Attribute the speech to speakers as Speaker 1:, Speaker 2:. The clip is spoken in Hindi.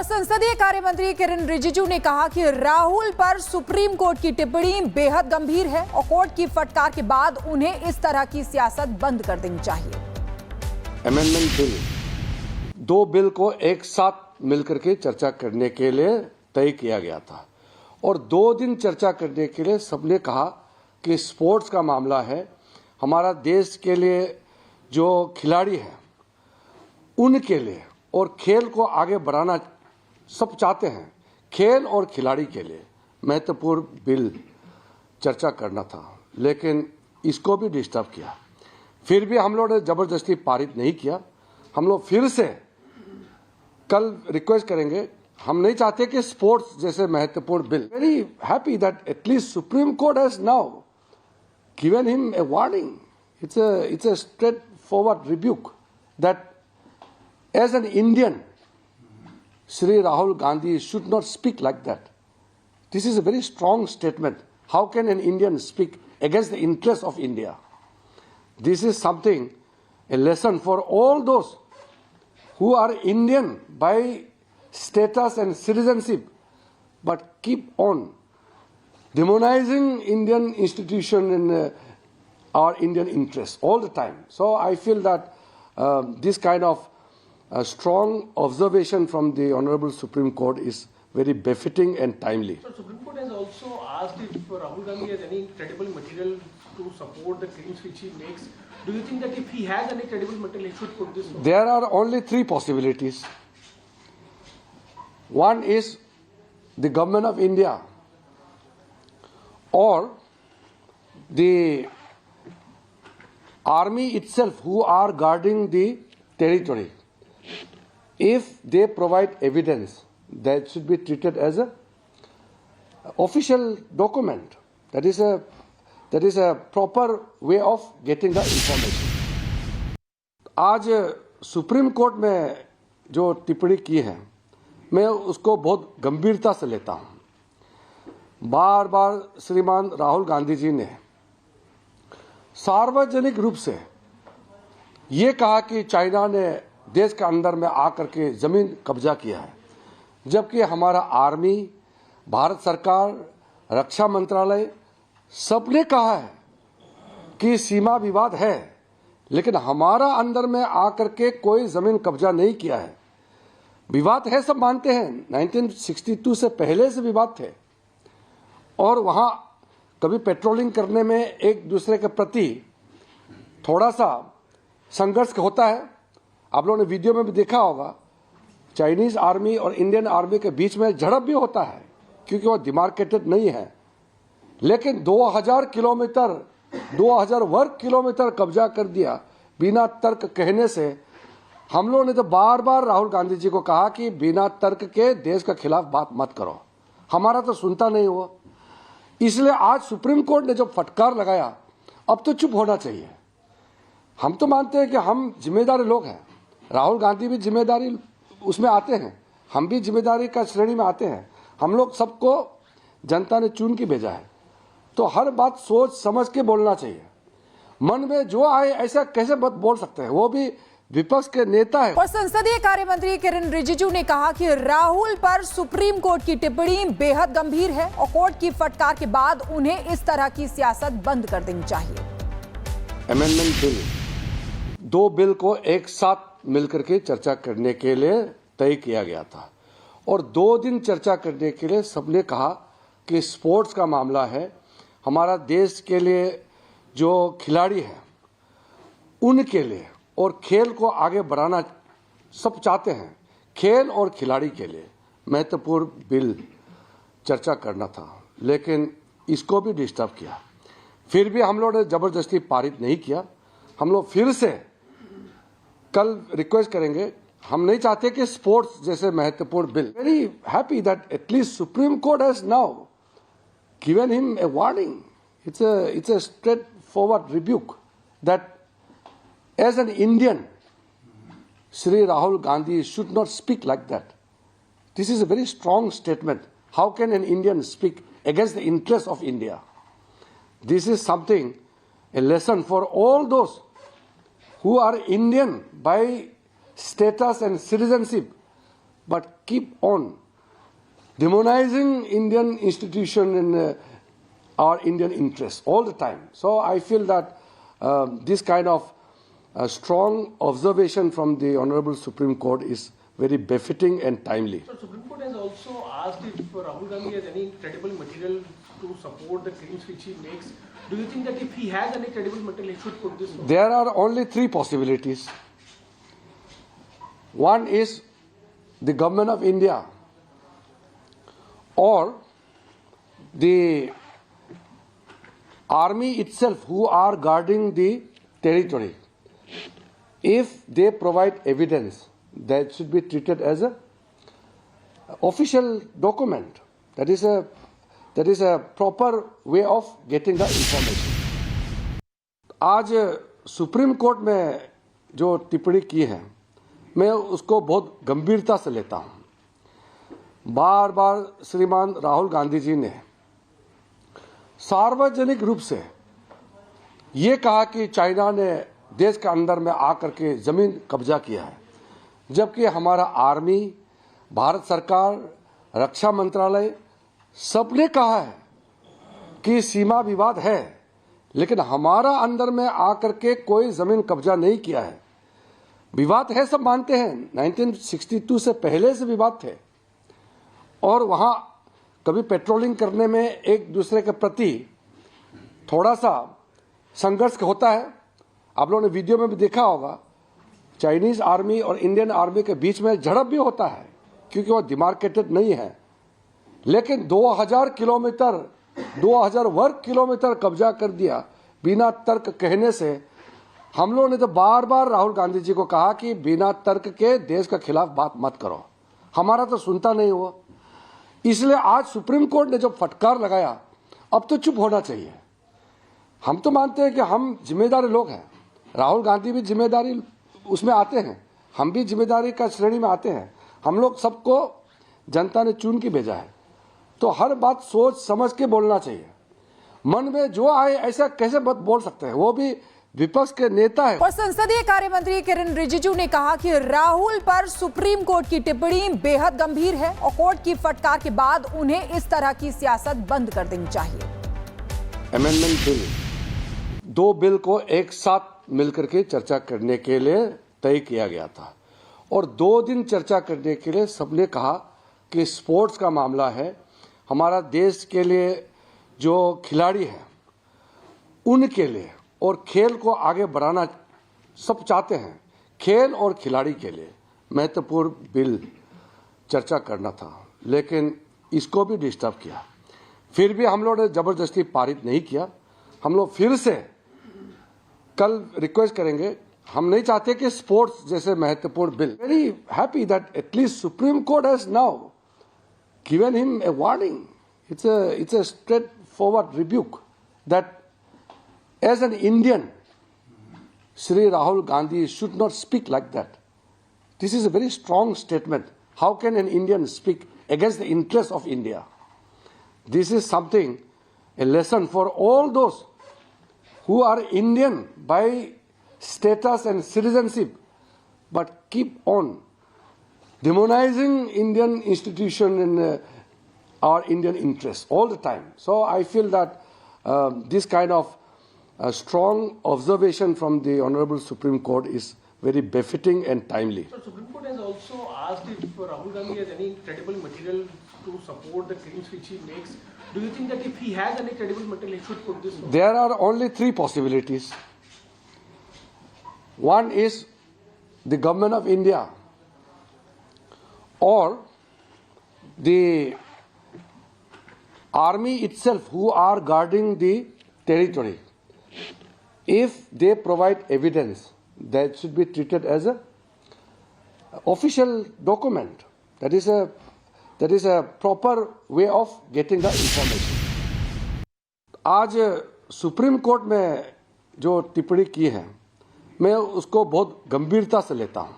Speaker 1: और संसदीय कार्य मंत्री किरण रिजिजू ने कहा कि राहुल पर सुप्रीम कोर्ट की टिप्पणी बेहद गंभीर है और कोर्ट की फटकार के बाद उन्हें इस तरह की सियासत बंद कर देनी चाहिए।
Speaker 2: अमेंडमेंट बिल, दो बिल को एक साथ मिलकर के चर्चा करने के लिए तय किया गया था और 2 दिन चर्चा करने के लिए सबने कहा कि स्पोर्ट्स का मामला है, हमारा देश के लिए जो खिलाड़ी हैं उनके लिए और खेल को आगे बढ़ाना सब चाहते हैं, खेल और खिलाड़ी के लिए महत्वपूर्ण बिल चर्चा करना था, लेकिन इसको भी डिस्टर्ब किया। फिर भी हम लोगों ने जबरदस्ती पारित नहीं किया। हम लोग फिर से कल रिक्वेस्ट करेंगे। हम नहीं चाहते कि स्पोर्ट्स जैसे महत्वपूर्ण bill, very happy that at least supreme court has now given him a warning. It's a straightforward rebuke that as an Indian, Shri Rahul Gandhi should not speak like that. This is a very strong statement. How can an Indian speak against the interests of India? This is something, a lesson for all those who are Indian by status and citizenship, but keep on demonizing Indian institution and our Indian interests all the time. So I feel that this kind of strong observation from the Honorable Supreme Court is very befitting and timely.
Speaker 3: So Supreme Court has also asked if Rahul Gandhi has any credible material to support the claims which he makes. Do you think that if he has any credible material, he should put this forward?
Speaker 2: There are only 3 possibilities. One is the government of India or the army itself who are guarding the territory. If they provide evidence, that should be treated as a official document. That is a proper way of getting the information. आज सुप्रीम कोर्ट में जो टिप्पणी की है, मैं उसको बहुत गंभीरता से लेता हूं। बार बार श्रीमान राहुल गांधी जी ने सार्वजनिक रूप से ये कहा कि चाइना ने देश के अंदर में आकर के जमीन कब्जा किया है, जबकि हमारा आर्मी, भारत सरकार, रक्षा मंत्रालय सबने कहा है कि सीमा विवाद है, लेकिन हमारा अंदर में आकर के कोई जमीन कब्जा नहीं किया है। विवाद है, सब मानते हैं, 1962 से पहले से विवाद थे और वहां कभी पेट्रोलिंग करने में एक दूसरे के प्रति थोड़ा सा संघर्ष होता है। आप लोगों ने वीडियो में भी देखा होगा, चाइनीज आर्मी और इंडियन आर्मी के बीच में झड़प भी होता है क्योंकि वो डिमार्केटेड नहीं है। लेकिन 2000 किलोमीटर, 2000 वर्ग किलोमीटर कब्जा कर दिया बिना तर्क कहने से। हम लोगों ने तो बार बार राहुल गांधी जी को कहा कि बिना तर्क के देश के खिलाफ बात मत करो, हमारा तो सुनता नहीं हुआ। इसलिए आज सुप्रीम कोर्ट ने जो फटकार लगाया, अब तो चुप होना चाहिए। हम तो मानते हैं कि हम जिम्मेदार लोग हैं, राहुल गांधी भी जिम्मेदारी उसमें आते हैं, हम भी जिम्मेदारी का श्रेणी में आते हैं। हम लोग सबको जनता ने चुन के भेजा है, तो हर बात सोच समझ के बोलना चाहिए। मन में जो आए ऐसा कैसे मत बोल सकते हैं, वो भी विपक्ष के नेता है।
Speaker 1: और संसदीय कार्य मंत्री किरण रिजिजू ने कहा कि राहुल पर सुप्रीम कोर्ट की टिप्पणी बेहद गंभीर है और कोर्ट की फटकार के बाद उन्हें इस तरह की सियासत बंद कर देनी चाहिए।
Speaker 2: अमेंडमेंट बिल, 2 बिल को एक साथ मिलकर के चर्चा करने के लिए तय किया गया था और 2 दिन चर्चा करने के लिए सबने कहा कि स्पोर्ट्स का मामला है, हमारा देश के लिए जो खिलाड़ी हैं उनके लिए और खेल को आगे बढ़ाना सब चाहते हैं, खेल और खिलाड़ी के लिए महत्वपूर्ण बिल चर्चा करना था, लेकिन इसको भी डिस्टर्ब किया। फिर भी हम लोगों ने जबरदस्ती पारित नहीं किया। हम लोग फिर से कल रिक्वेस्ट करेंगे। हम नहीं चाहते कि स्पोर्ट्स जैसे महत्वपूर्ण bill, very happy that at least supreme court has now given him a warning. It's a straightforward rebuke that as an Indian, Shri Rahul Gandhi should not speak like that. This is a very strong statement. How can an Indian speak against the interests of India? This is something, a lesson for all those who are Indian by status and citizenship, but keep on demonizing Indian institution and our Indian interests all the time. So I feel that this kind of strong observation from the Honorable Supreme Court is very befitting and timely.
Speaker 3: So Supreme Court has also asked if Rahul Gandhi has any credible material to support the claims which he makes. Do you think that if he has any credible material, he should put this forward?
Speaker 2: There are only three possibilities. One is the government of India or the army itself who are guarding the territory. If they provide evidence, that should be treated as a official document. That is a proper way of getting the information. आज सुप्रीम कोर्ट में जो टिप्पणी की है मैं उसको बहुत गंभीरता से लेता हूं। बार बार श्रीमान राहुल गांधी जी ने सार्वजनिक रूप से ये कहा कि चाइना ने देश के अंदर में आकर के जमीन कब्जा किया है, जबकि हमारा आर्मी, भारत सरकार, रक्षा मंत्रालय सबने कहा है कि सीमा विवाद है, लेकिन हमारा अंदर में आकर के कोई जमीन कब्जा नहीं किया है। विवाद है, सब मानते हैं, 1962 से पहले से विवाद थे और वहां कभी पेट्रोलिंग करने में एक दूसरे के प्रति थोड़ा सा संघर्ष होता है। आप लोगों ने वीडियो में भी देखा होगा, चाइनीज आर्मी और इंडियन आर्मी के बीच में झड़प भी होता है क्योंकि वो डिमार्केटेड नहीं है। लेकिन 2000 किलोमीटर 2000 वर्ग किलोमीटर कब्जा कर दिया बिना तर्क कहने से हम लोगों ने तो बार बार राहुल गांधी जी को कहा कि बिना तर्क के देश के खिलाफ बात मत करो, हमारा तो सुनता नहीं हुआ। इसलिए आज सुप्रीम कोर्ट ने जो फटकार लगाया, अब तो चुप होना चाहिए। हम तो मानते हैं कि हम जिम्मेदार लोग हैं, राहुल गांधी भी जिम्मेदारी उसमें आते हैं, हम भी जिम्मेदारी का श्रेणी में आते हैं। हम लोग सबको जनता ने चुन के भेजा है, तो हर बात सोच समझ के बोलना चाहिए। मन में जो आए ऐसा कैसे मत बोल सकते हैं, वो भी विपक्ष के नेता है।
Speaker 1: और संसदीय कार्य मंत्री किरण रिजिजू ने कहा कि राहुल पर सुप्रीम कोर्ट की टिप्पणी बेहद गंभीर है और कोर्ट की फटकार के बाद उन्हें इस तरह की सियासत बंद कर देनी चाहिए।
Speaker 2: अमेंडमेंट बिल, दो बिल को एक साथ मिलकर के चर्चा करने के लिए तय किया गया था और 2 दिन चर्चा करने के लिए सबने कहा कि स्पोर्ट्स का मामला है, हमारा देश के लिए जो खिलाड़ी हैं उनके लिए और खेल को आगे बढ़ाना सब चाहते हैं, खेल और खिलाड़ी के लिए महत्वपूर्ण बिल चर्चा करना था, लेकिन इसको भी डिस्टर्ब किया। फिर भी हम लोग ने जबरदस्ती पारित नहीं किया। हम लोग फिर से कल रिक्वेस्ट करेंगे। हम नहीं चाहते कि स्पोर्ट्स जैसे महत्वपूर्ण bill. Very happy that at least supreme court has now given him a warning. It's a straightforward rebuke that as an Indian, Shri Rahul Gandhi should not speak like that. This is a very strong statement. How can an Indian speak against the interests of India? This is something, a lesson for all those who are Indian by status and citizenship, but keep on demonizing Indian institution and our Indian interests all the time. So I feel that this kind of strong observation from the Honorable Supreme Court is very befitting and timely.
Speaker 3: So Supreme Court has also asked if Rahul Gandhi has any credible material to support the claims which he makes. Do you think that if he has any credible material, he should put this forward?
Speaker 2: There are only three possibilities. One is the government of India or the army itself who are guarding the territory. If they provide evidence, that should be treated as a official document. That is a proper way of getting the information. आज सुप्रीम कोर्ट में जो टिप्पणी की है मैं उसको बहुत गंभीरता से लेता हूं।